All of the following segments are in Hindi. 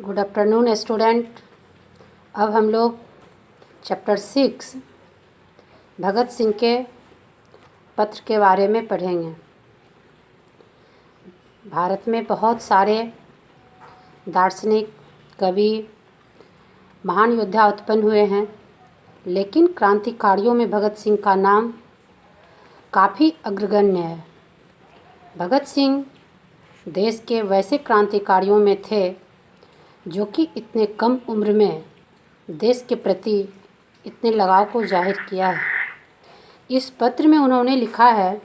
Good afternoon student. अब हम लोग चैप्टर 6 भगत सिंह के पत्र के बारे में पढ़ेंगे। भारत में बहुत सारे दार्शनिक, कवि, महान योद्धा उत्पन्न हुए हैं, लेकिन क्रांतिकारियों में भगत सिंह का नाम काफ़ी अग्रगण्य है। भगत सिंह देश के वैसे क्रांतिकारियों में थे जो कि इतने कम उम्र में देश के प्रति इतने लगाव को जाहिर किया है। इस पत्र में उन्होंने लिखा है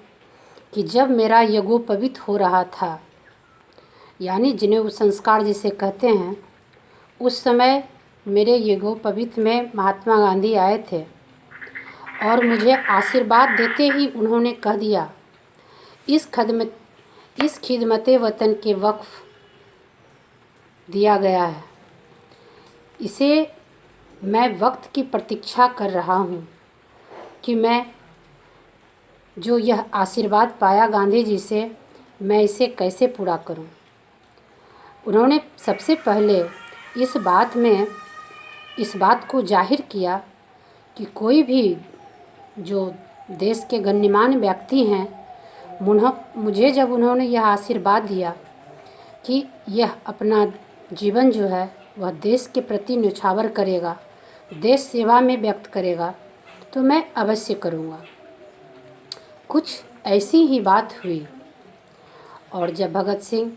कि जब मेरा यज्ञोपवीत हो रहा था, यानी जनेऊ संस्कार जिसे कहते हैं, उस समय मेरे यज्ञोपवीत में महात्मा गांधी आए थे और मुझे आशीर्वाद देते ही उन्होंने कह दिया, इस खिदमते वतन के वक्फ दिया गया है। इसे मैं वक्त की प्रतीक्षा कर रहा हूँ कि मैं जो यह आशीर्वाद पाया गांधी जी से, मैं इसे कैसे पूरा करूँ। उन्होंने सबसे पहले इस बात को जाहिर किया कि कोई भी जो देश के गण्यमान्य व्यक्ति हैं, मुझे जब उन्होंने यह आशीर्वाद दिया कि यह अपना जीवन जो है वह देश के प्रति न्यौछावर करेगा, देश सेवा में व्यक्त करेगा, तो मैं अवश्य करूँगा। कुछ ऐसी ही बात हुई और जब भगत सिंह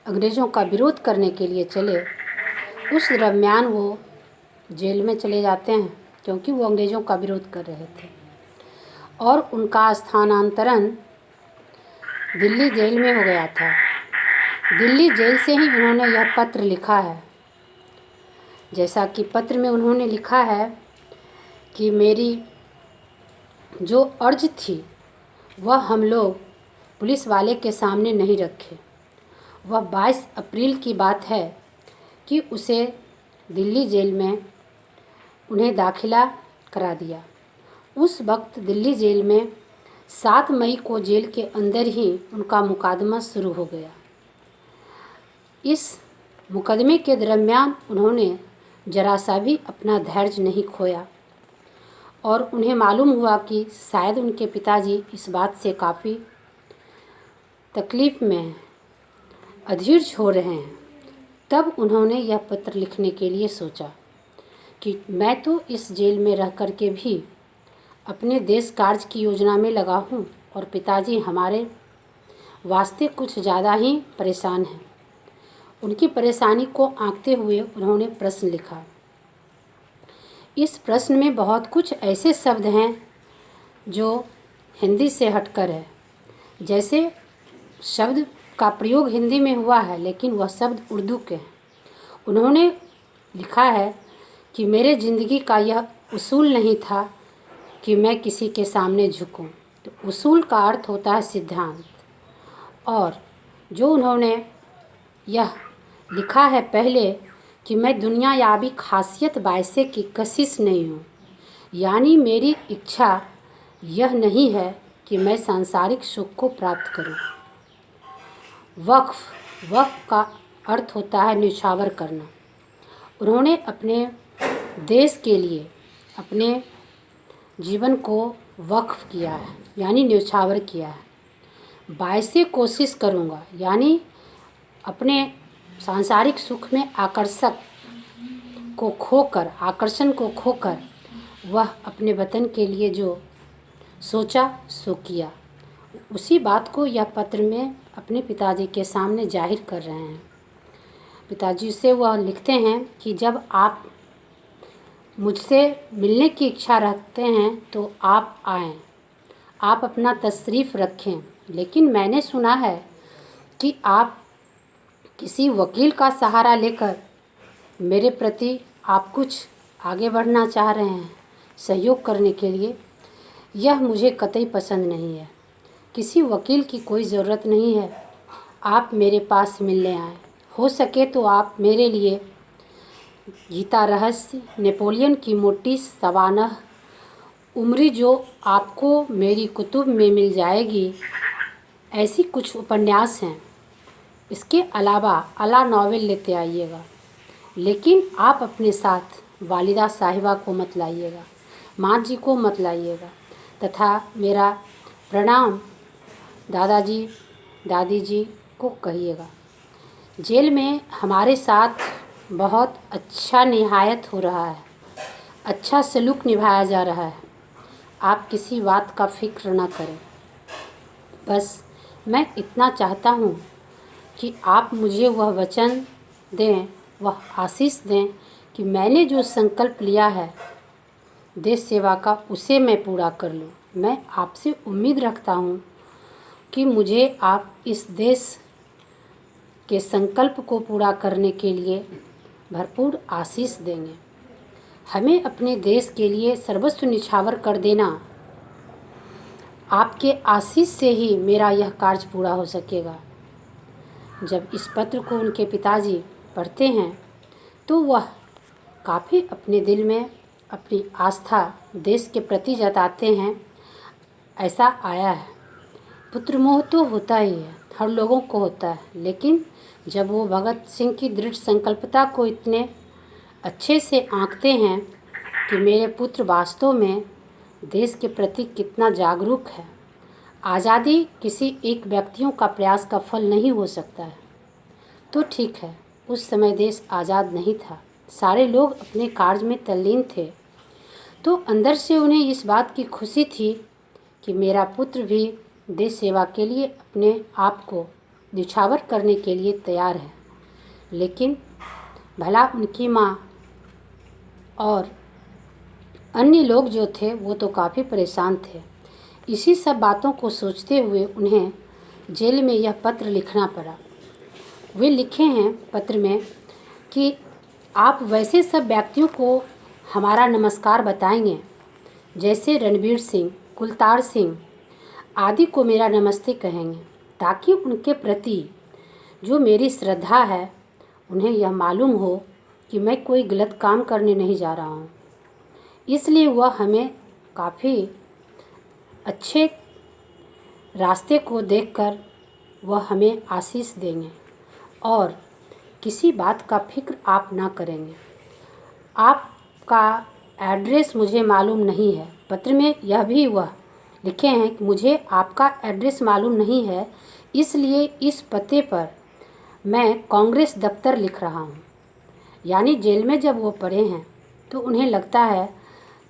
अंग्रेज़ों का विरोध करने के लिए चले, उस दरम्यान वो जेल में चले जाते हैं, क्योंकि वो अंग्रेज़ों का विरोध कर रहे थे और उनका स्थानांतरण दिल्ली जेल में हो गया था। दिल्ली जेल से ही उन्होंने यह पत्र लिखा है। जैसा कि पत्र में उन्होंने लिखा है कि मेरी जो अर्ज थी वह हम लोग पुलिस वाले के सामने नहीं रखे। वह 22 अप्रैल की बात है कि उसे दिल्ली जेल में उन्हें दाखिला करा दिया। उस वक्त दिल्ली जेल में 7 मई को जेल के अंदर ही उनका मुकदमा शुरू हो गया। इस मुकदमे के दरम्यान उन्होंने जरा सा भी अपना धैर्य नहीं खोया और उन्हें मालूम हुआ कि शायद उनके पिताजी इस बात से काफ़ी तकलीफ़ में हैं, अधीर हो रहे हैं। तब उन्होंने यह पत्र लिखने के लिए सोचा कि मैं तो इस जेल में रह कर के भी अपने देश कार्य की योजना में लगा हूँ और पिताजी हमारे वास्ते कुछ ज़्यादा ही परेशान हैं। उनकी परेशानी को आंकते हुए उन्होंने प्रश्न लिखा। इस प्रश्न में बहुत कुछ ऐसे शब्द हैं जो हिंदी से हटकर है। जैसे शब्द का प्रयोग हिंदी में हुआ है, लेकिन वह शब्द उर्दू के हैं। उन्होंने लिखा है कि मेरे ज़िंदगी का यह उसूल नहीं था कि मैं किसी के सामने झुकूं। तो उसूल का अर्थ होता है सिद्धांत। और जो उन्होंने यह लिखा है पहले कि मैं दुनियायाबी खासियत बायसे की कशिश नहीं हूँ, यानी मेरी इच्छा यह नहीं है कि मैं सांसारिक सुख को प्राप्त करूँ। वक्फ का अर्थ होता है न्यौछावर करना। उन्होंने अपने देश के लिए अपने जीवन को वक्फ किया है, यानी न्यौछावर किया है। बायसे कोशिश करूँगा, यानी अपने सांसारिक सुख में आकर्षण को खोकर वह अपने वतन के लिए जो सोचा सो किया। उसी बात को यह पत्र में अपने पिताजी के सामने जाहिर कर रहे हैं। पिताजी से वह लिखते हैं कि जब आप मुझसे मिलने की इच्छा रखते हैं तो आप आएँ, आप अपना तशरीफ़ रखें, लेकिन मैंने सुना है कि आप किसी वकील का सहारा लेकर मेरे प्रति आप कुछ आगे बढ़ना चाह रहे हैं सहयोग करने के लिए। यह मुझे कतई पसंद नहीं है। किसी वकील की कोई ज़रूरत नहीं है। आप मेरे पास मिलने आए। हो सके तो आप मेरे लिए गीता रहस्य, नेपोलियन की मोटी सवानह उम्री जो आपको मेरी कुतुब में मिल जाएगी, ऐसी कुछ उपन्यास हैं। इसके अलावा अला नॉवेल लेते आइएगा। लेकिन आप अपने साथ वालिदा साहिबा को मत लाइएगा, माँ जी को मत लाइएगा, तथा मेरा प्रणाम दादाजी दादी जी को कहिएगा। जेल में हमारे साथ बहुत अच्छा निहायत हो रहा है, अच्छा सलूक निभाया जा रहा है। आप किसी बात का फ़िक्र न करें। बस मैं इतना चाहता हूँ कि आप मुझे वह वचन दें, वह आशीष दें कि मैंने जो संकल्प लिया है देश सेवा का, उसे मैं पूरा कर लूँ। मैं आपसे उम्मीद रखता हूँ कि मुझे आप इस देश के संकल्प को पूरा करने के लिए भरपूर आशीष देंगे। हमें अपने देश के लिए सर्वस्व निछावर कर देना। आपके आशीष से ही मेरा यह कार्य पूरा हो सकेगा। जब इस पत्र को उनके पिताजी पढ़ते हैं तो वह काफ़ी अपने दिल में अपनी आस्था देश के प्रति जताते हैं। ऐसा आया है, पुत्र मोह तो होता ही है, हर लोगों को होता है, लेकिन जब वो भगत सिंह की दृढ़ संकल्पता को इतने अच्छे से आंकते हैं कि मेरे पुत्र वास्तव में देश के प्रति कितना जागरूक है। आज़ादी किसी एक व्यक्तियों का प्रयास का फल नहीं हो सकता है। तो ठीक है, उस समय देश आज़ाद नहीं था, सारे लोग अपने कार्य में तल्लीन थे, तो अंदर से उन्हें इस बात की खुशी थी कि मेरा पुत्र भी देश सेवा के लिए अपने आप को निछावर करने के लिए तैयार है। लेकिन भला उनकी माँ और अन्य लोग जो थे वो तो काफ़ी परेशान थे। इसी सब बातों को सोचते हुए उन्हें जेल में यह पत्र लिखना पड़ा। वे लिखे हैं पत्र में कि आप वैसे सब व्यक्तियों को हमारा नमस्कार बताएंगे जैसे रणवीर सिंह, कुलतार सिंह आदि को मेरा नमस्ते कहेंगे, ताकि उनके प्रति जो मेरी श्रद्धा है उन्हें यह मालूम हो कि मैं कोई गलत काम करने नहीं जा रहा हूँ। इसलिए वह हमें काफ़ी अच्छे रास्ते को देखकर वह हमें आशीष देंगे और किसी बात का फिक्र आप ना करेंगे। आपका एड्रेस मुझे मालूम नहीं है। पत्र में यह भी वह लिखे हैं कि मुझे आपका एड्रेस मालूम नहीं है, इसलिए इस पते पर मैं कांग्रेस दफ्तर लिख रहा हूँ। यानी जेल में जब वो पढ़े हैं तो उन्हें लगता है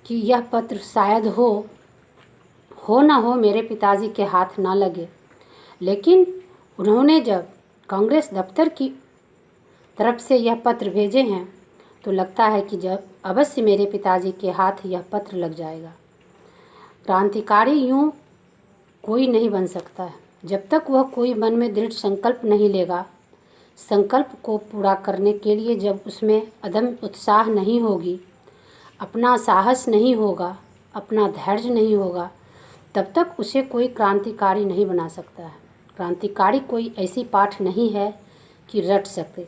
कि यह पत्र शायद हो ना हो मेरे पिताजी के हाथ ना लगे, लेकिन उन्होंने जब कांग्रेस दफ्तर की तरफ से यह पत्र भेजे हैं तो लगता है कि जब अवश्य मेरे पिताजी के हाथ यह पत्र लग जाएगा। क्रांतिकारी यूँ कोई नहीं बन सकता है जब तक वह कोई मन में दृढ़ संकल्प नहीं लेगा। संकल्प को पूरा करने के लिए जब उसमें अदम उत्साह नहीं होगी, अपना साहस नहीं होगा, अपना धैर्य नहीं होगा, तब तक उसे कोई क्रांतिकारी नहीं बना सकता है। क्रांतिकारी कोई ऐसी पाठ नहीं है कि रट सके।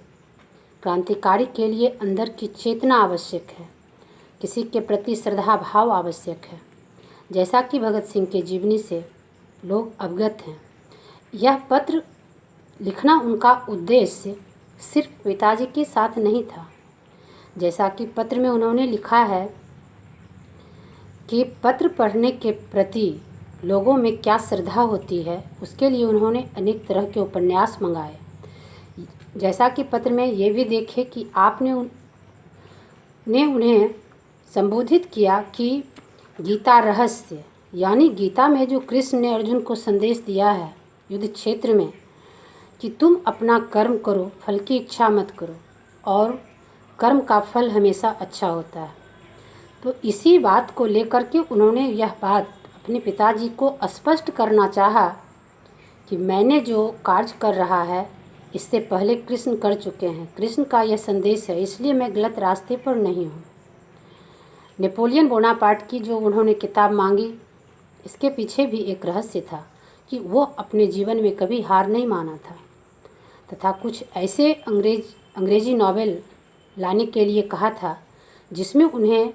क्रांतिकारी के लिए अंदर की चेतना आवश्यक है, किसी के प्रति श्रद्धा भाव आवश्यक है, जैसा कि भगत सिंह के जीवनी से लोग अवगत हैं। यह पत्र लिखना उनका उद्देश्य सिर्फ पिताजी के साथ नहीं था। जैसा कि पत्र में उन्होंने लिखा है कि पत्र पढ़ने के प्रति लोगों में क्या श्रद्धा होती है, उसके लिए उन्होंने अनेक तरह के उपन्यास मंगाए। जैसा कि पत्र में ये भी देखे कि आपने उन्हें संबोधित किया कि गीता रहस्य, यानी गीता में जो कृष्ण ने अर्जुन को संदेश दिया है युद्ध क्षेत्र में कि तुम अपना कर्म करो, फल की इच्छा मत करो, और कर्म का फल हमेशा अच्छा होता है। तो इसी बात को लेकर के उन्होंने यह बात अपने पिताजी को स्पष्ट करना चाहा कि मैंने जो कार्य कर रहा है इससे पहले कृष्ण कर चुके हैं, कृष्ण का यह संदेश है, इसलिए मैं गलत रास्ते पर नहीं हूँ। नेपोलियन बोनापार्ट की जो उन्होंने किताब मांगी, इसके पीछे भी एक रहस्य था कि वो अपने जीवन में कभी हार नहीं माना था, तथा कुछ ऐसे अंग्रेजी नॉवेल लाने के लिए कहा था जिसमें उन्हें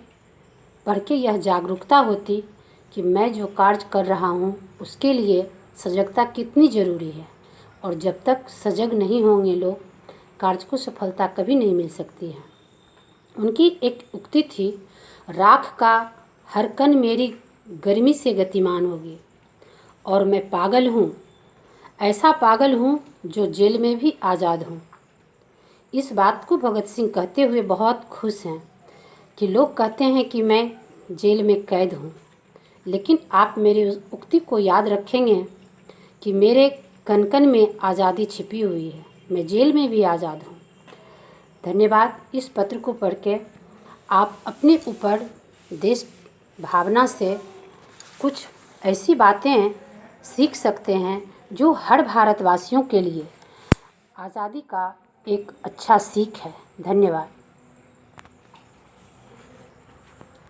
पढ़ के यह जागरूकता होती कि मैं जो कार्य कर रहा हूँ उसके लिए सजगता कितनी ज़रूरी है, और जब तक सजग नहीं होंगे लोग कार्य को सफलता कभी नहीं मिल सकती है। उनकी एक उक्ति थी, राख का हर कण मेरी गर्मी से गतिमान होगी, और मैं पागल हूँ, ऐसा पागल हूँ जो जेल में भी आज़ाद हूँ। इस बात को भगत सिंह कहते हुए बहुत खुश हैं कि लोग कहते हैं कि मैं जेल में कैद हूँ, लेकिन आप मेरी उस उक्ति को याद रखेंगे कि मेरे कण कण में आज़ादी छिपी हुई है, मैं जेल में भी आज़ाद हूँ। धन्यवाद। इस पत्र को पढ़ के आप अपने ऊपर देश भावना से कुछ ऐसी बातें सीख सकते हैं जो हर भारतवासियों के लिए आज़ादी का एक अच्छा सीख है। धन्यवाद।